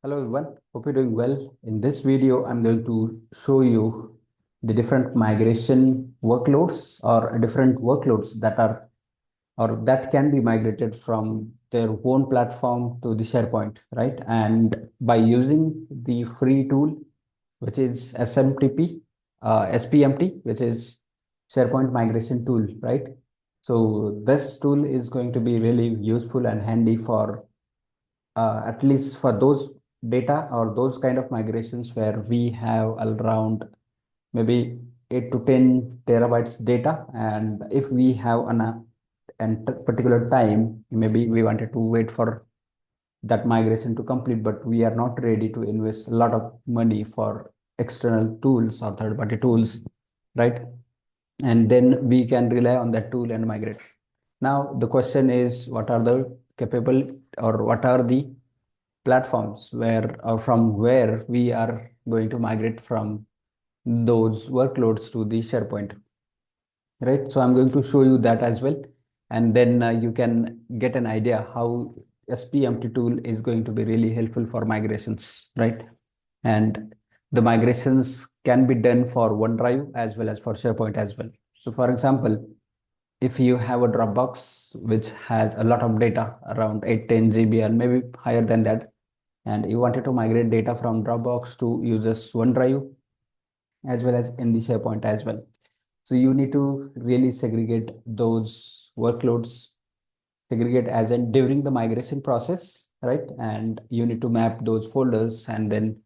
Hello everyone, hope you're doing well. In this video, I'm going to show you the different migration workloads or different workloads that are or that can be migrated from their own platform to the SharePoint, right? And by using the free tool, which is SPMT, which is SharePoint migration tool, right? So this tool is going to be really useful and handy for at least for those data or those kind of migrations where we have around maybe 8 to 10 terabytes data, and if we have an particular time, maybe we wanted to wait for that migration to complete, but we are not ready to invest a lot of money for external tools or third party tools, right? And then we can rely on that tool and migrate. Now the question is, what are the capable or what are the platforms where or from where we are going to migrate from those workloads to the SharePoint, right? So I'm going to show you that as well, and then you can get an idea how SPMT tool is going to be really helpful for migrations, right? And the migrations can be done for OneDrive as well as for SharePoint as well. So for example, if you have a Dropbox which has a lot of data around 810 GB and maybe higher than that, and you wanted to migrate data from Dropbox to users OneDrive as well as in the SharePoint as well. So you need to really segregate those workloads, segregate as in during the migration process, right? And you need to map those folders and then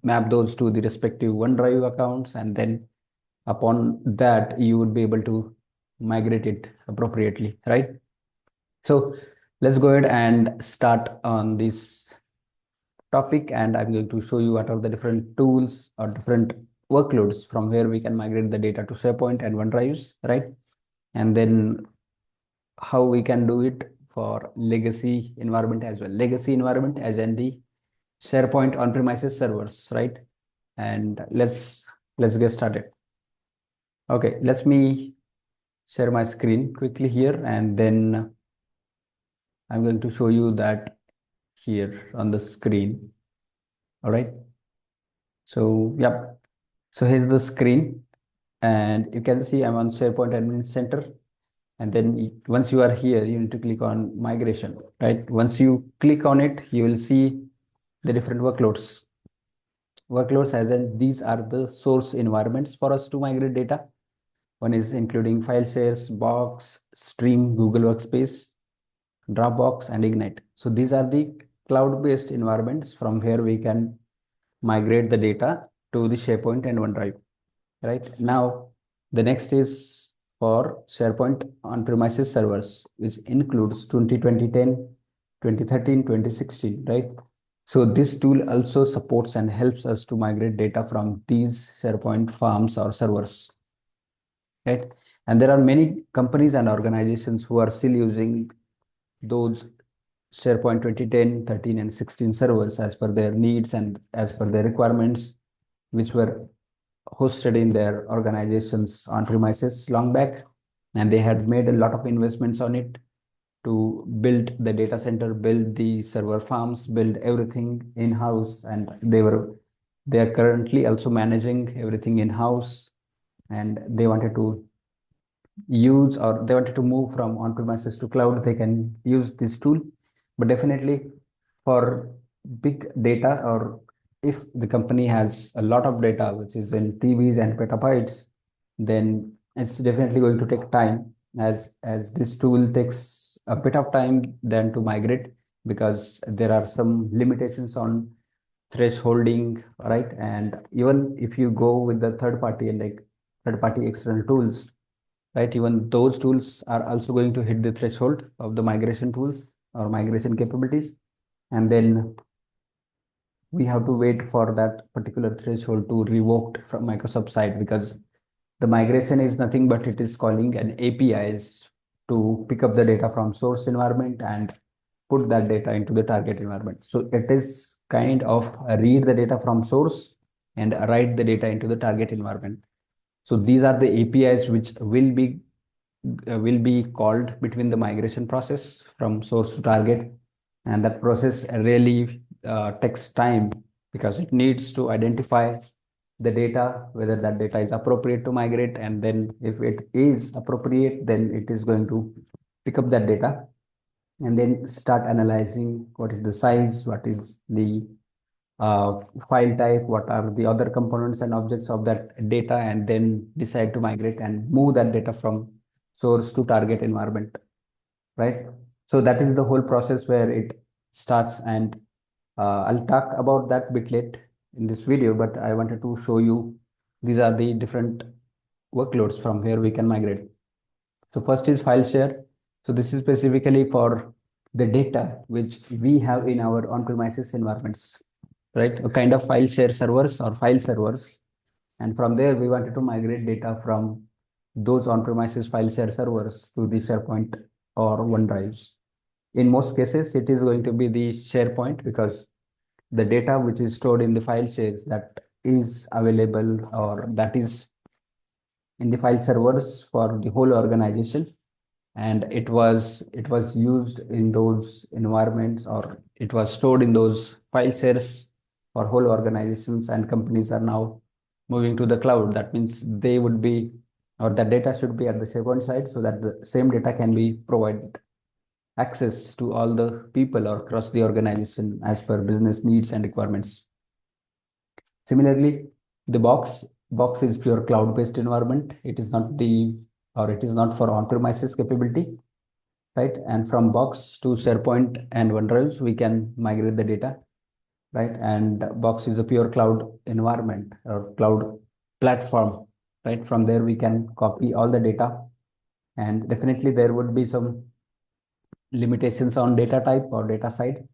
map those to the respective OneDrive accounts. And then upon that, you would be able to migrate it appropriately, right? So let's go ahead and start on this topic, and I'm going to show you what are the different tools or different workloads from where we can migrate the data to SharePoint and OneDrives, right? And then how we can do it for legacy environment as well. Legacy environment as in the SharePoint on-premises servers, right? And let's get started. Okay, let me share my screen quickly here, and then I'm going to show you that here on the screen. All right. So, yep. So here's the screen, and you can see I'm on SharePoint Admin Center. And then once you are here, you need to click on migration, right? Once you click on it, you will see the different workloads. Workloads as in these are the source environments for us to migrate data. One is including file shares, Box, Stream, Google Workspace, Dropbox, and Ignite. So these are the cloud-based environments from where we can migrate the data to the SharePoint and OneDrive, right? Now, the next is for SharePoint on-premises servers, which includes 2010, 2013, 2016, right? So this tool also supports and helps us to migrate data from these SharePoint farms or servers, right? And there are many companies and organizations who are still using those SharePoint 2010, 13, and 16 servers as per their needs and as per their requirements, which were hosted in their organizations on premises long back. And they had made a lot of investments on it to build the data center, build the server farms, build everything in-house. And they are currently also managing everything in-house. And they wanted to use or they wanted to move from on-premises to cloud, they can use this tool. But definitely for big data, or if the company has a lot of data which is in TBs and petabytes, then it's definitely going to take time, as this tool takes a bit of time then to migrate, because there are some limitations on thresholding, right? And even if you go with the third party and like third party external tools, right? Even those tools are also going to hit the threshold of the migration tools or migration capabilities. And then we have to wait for that particular threshold to revoked from Microsoft side, because the migration is nothing but it is calling an APIs to pick up the data from source environment and put that data into the target environment. So it is kind of read the data from source and write the data into the target environment. So these are the APIs which will be called between the migration process from source to target, and that process really takes time because it needs to identify the data, whether that data is appropriate to migrate, and then if it is appropriate, then it is going to pick up that data and then start analyzing what is the size, what is the uh, file type, what are the other components and objects of that data, and then decide to migrate and move that data from source to target environment, right? So that is the whole process where it starts, and I'll talk about that bit late in this video, but I wanted to show you these are the different workloads from where we can migrate. So first is file share. So this is specifically for the data which we have in our on-premises environments, right? A kind of file share servers or file servers. And from there, we wanted to migrate data from those on-premises file share servers to the SharePoint or OneDrives. In most cases, it is going to be the SharePoint because the data which is stored in the file shares that is available or that is in the file servers for the whole organization, and it was used in those environments, or it was stored in those file shares for whole organizations, and companies are now moving to the cloud. That means they would be, or the data should be at the SharePoint side so that the same data can be provided access to all the people or across the organization as per business needs and requirements. Similarly, the box is pure cloud-based environment. It is not the, or it is not for on-premises capability, right? And from box to SharePoint and OneDrive, we can migrate the data, right? And box is a pure cloud environment or cloud platform, right? From there, we can copy all the data, and definitely there would be some limitations on data type or data side.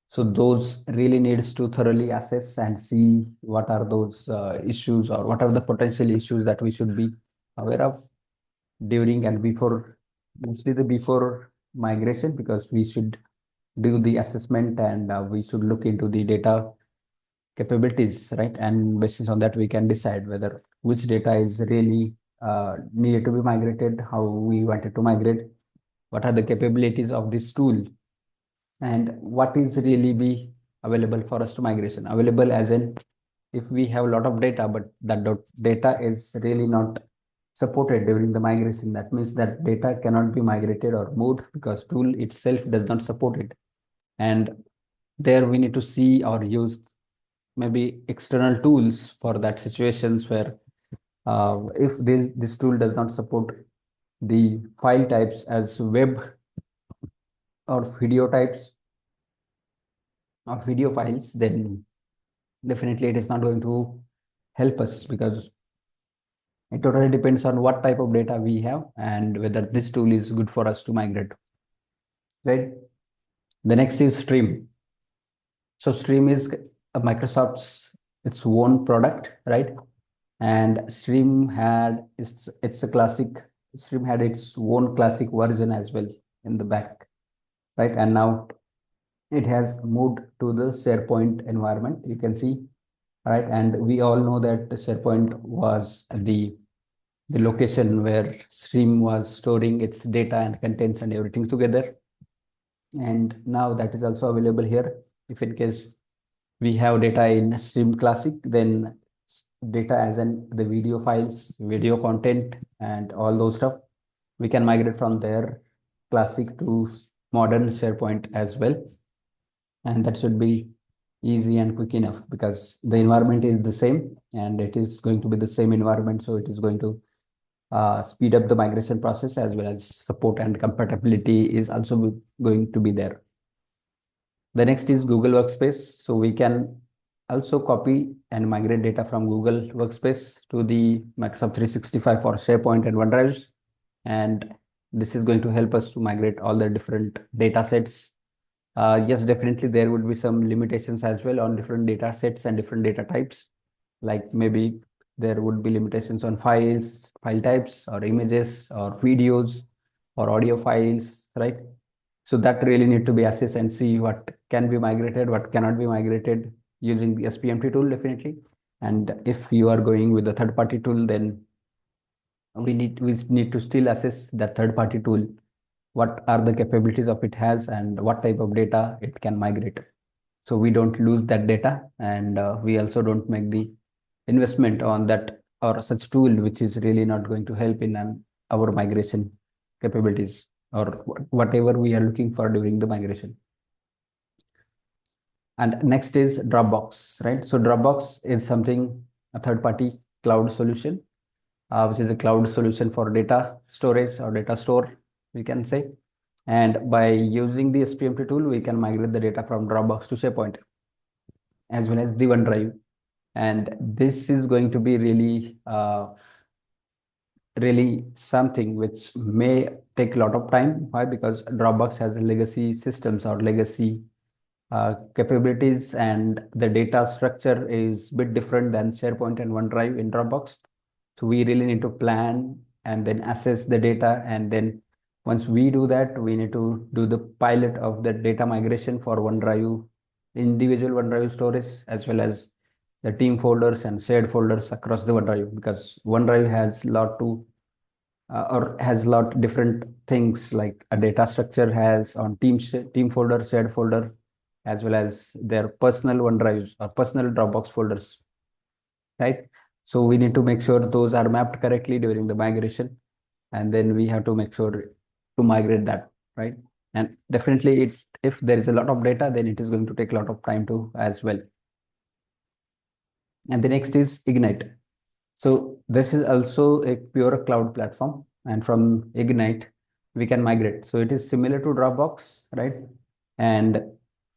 So those really needs to thoroughly assess and see what are those issues or what are the potential issues that we should be aware of during and before, mostly the before migration, because we should do the assessment and we should look into the data capabilities, right? And based on that, we can decide whether which data is really needed to be migrated, how we wanted to migrate, what are the capabilities of this tool, and what is really be available for us to migration. Available as in, if we have a lot of data, but that data is really not supported during the migration, that means that data cannot be migrated or moved because tool itself does not support it. And there we need to see or use maybe external tools for that situations where if this tool does not support the file types as web or video types or video files, then definitely it is not going to help us because it totally depends on what type of data we have and whether this tool is good for us to migrate, right? The next is Stream. So Stream is a Microsoft's its own product, right? And it's a classic. Stream had its own classic version as well in the back, right? And now it has moved to the SharePoint environment. You can see, right? And we all know that the SharePoint was the location where Stream was storing its data and contents and everything together. And now that is also available here. If in case we have data in Stream Classic, then data as in the video files, video content, and all those stuff, we can migrate from there Classic to modern SharePoint as well. And that should be easy and quick enough because the environment is the same and it is going to be the same environment. So it is going to speed up the migration process, as well as support and compatibility is also going to be there. The next is Google Workspace. So we can also copy and migrate data from Google Workspace to the Microsoft 365 for SharePoint and OneDrive. And this is going to help us to migrate all the different data sets. Yes, definitely there would be some limitations as well on different data sets and different data types. Like maybe there would be limitations on files, file types, or images, or videos, or audio files, right? So that really need to be assessed and see what can be migrated, what cannot be migrated using the SPMT tool, definitely. And if you are going with the third-party tool, then we need to still assess the third-party tool, what are the capabilities of it has and what type of data it can migrate. so we don't lose that data, and we also don't make the investment on that or such tool which is really not going to help in our migration capabilities or whatever we are looking for during the migration. And next is Dropbox, right? So Dropbox is something, a third party cloud solution, which is a cloud solution for data storage or data store, we can say. And by using the SPMT tool, we can migrate the data from Dropbox to SharePoint as well as the OneDrive. And this is going to be really something which may take a lot of time. Why? Because Dropbox has legacy systems or legacy capabilities, and the data structure is a bit different than SharePoint and OneDrive in Dropbox. So we really need to plan and then assess the data. And then once we do that, we need to do the pilot of the data migration for OneDrive, individual OneDrive storage, as well as the team folders and shared folders across the OneDrive, because OneDrive has or has lot different things like a data structure has on team folder, shared folder, as well as their personal OneDrives or personal Dropbox folders, right? So we need to make sure those are mapped correctly during the migration, and then we have to make sure to migrate that, right? And definitely, if there is a lot of data, then it is going to take a lot of time too as well. And the next is Ignite. So this is also a pure cloud platform, and from Ignite, we can migrate. So it is similar to Dropbox, right? And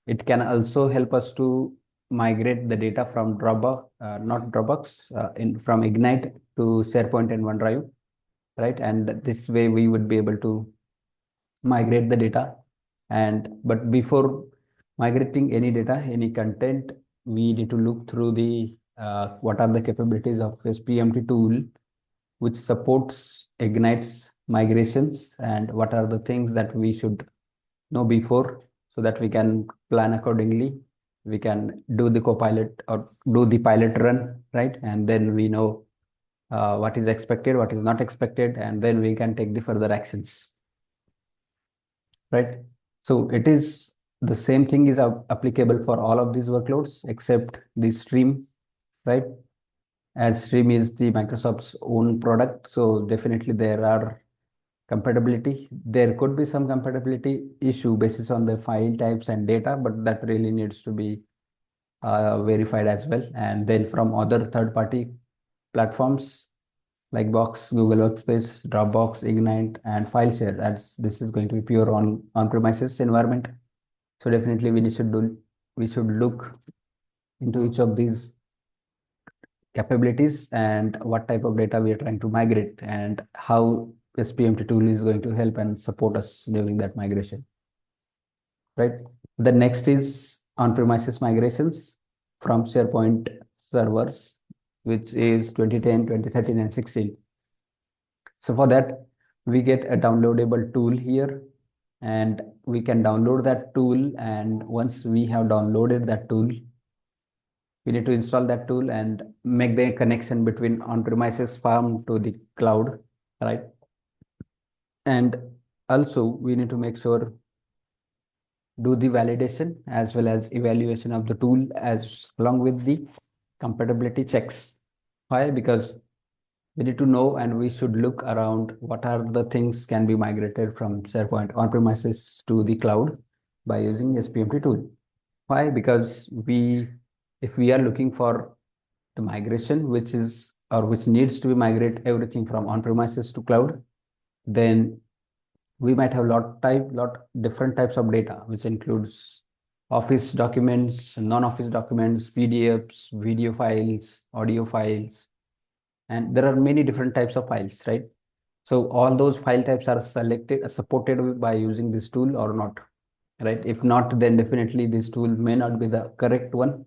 it can also help us to migrate the data from Dropbox, not Dropbox, from Ignite to SharePoint and OneDrive, right? And this way we would be able to migrate the data. But before migrating any data, any content, we need to look through the what are the capabilities of SPMT tool, which supports Ignite's migrations, and what are the things that we should know before, so that we can plan accordingly. We can do the copilot or do the pilot run, right? And then we know what is expected, what is not expected, and then we can take the further actions, right? So it is the same thing is applicable for all of these workloads except the stream, right? As stream is the Microsoft's own product, so definitely there are compatibility. There could be some compatibility issue basis on the file types and data, but that really needs to be verified as well. And then from other third-party platforms like Box, Google Workspace, Dropbox, Ignite, and FileShare, as this is going to be pure on-premises environment. So definitely we should look into each of these capabilities and what type of data we are trying to migrate, and how SPMT tool is going to help and support us during that migration, right? The next is on-premises migrations from SharePoint servers, which is 2010, 2013, and 16. So for that, we get a downloadable tool here, and we can download that tool. And once we have downloaded that tool, we need to install that tool and make the connection between on-premises farm to the cloud, right? And also we need to make sure do the validation as well as evaluation of the tool as along with the compatibility checks. Why? Because we need to know and we should look around what are the things can be migrated from SharePoint on-premises to the cloud by using SPMT tool. Why? Because if we are looking for the migration, which is or which needs to be migrate everything from on-premises to cloud, then we might have lot different types of data, which includes office documents, non-office documents, PDFs, video files, audio files, and there are many different types of files, right? So all those file types are supported by using this tool or not, right? If not, then definitely this tool may not be the correct one,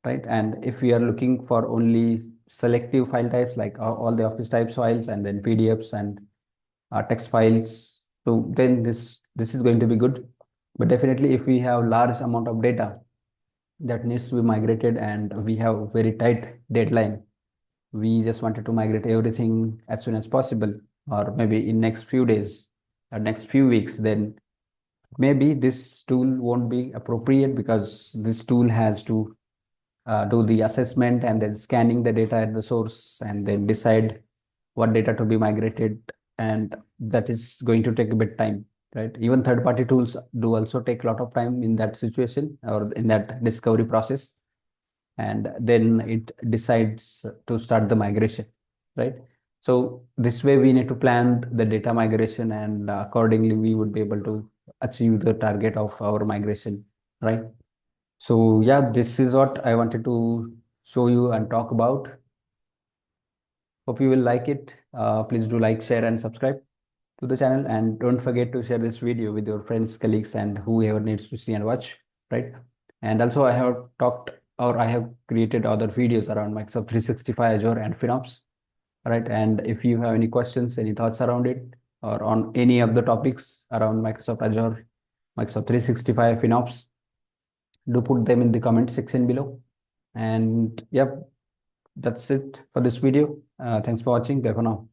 right? And if we are looking for only selective file types like all the office types files and then PDFs and text files, so then this is going to be good. But definitely if we have large amount of data that needs to be migrated and we have very tight deadline, we just wanted to migrate everything as soon as possible, or maybe in next few days or next few weeks, then maybe this tool won't be appropriate because this tool has to do the assessment and then scanning the data at the source and then decide what data to be migrated, and that is going to take a bit time, right? Even third party tools do also take a lot of time in that situation or in that discovery process, and then it decides to start the migration, right? So this way we need to plan the data migration, and accordingly we would be able to achieve the target of our migration, right? So yeah, this is what I wanted to show you and talk about. Hope you will like it. Please do like, share, and subscribe to the channel. And don't forget to share this video with your friends, colleagues, and whoever needs to see and watch, right? And also I have talked, or I have created other videos around Microsoft 365, Azure, and FinOps, right? And if you have any questions, any thoughts around it, or on any of the topics around Microsoft Azure, Microsoft 365, FinOps, do put them in the comment section below. And yep, that's it for this video. Thanks for watching. Bye for now.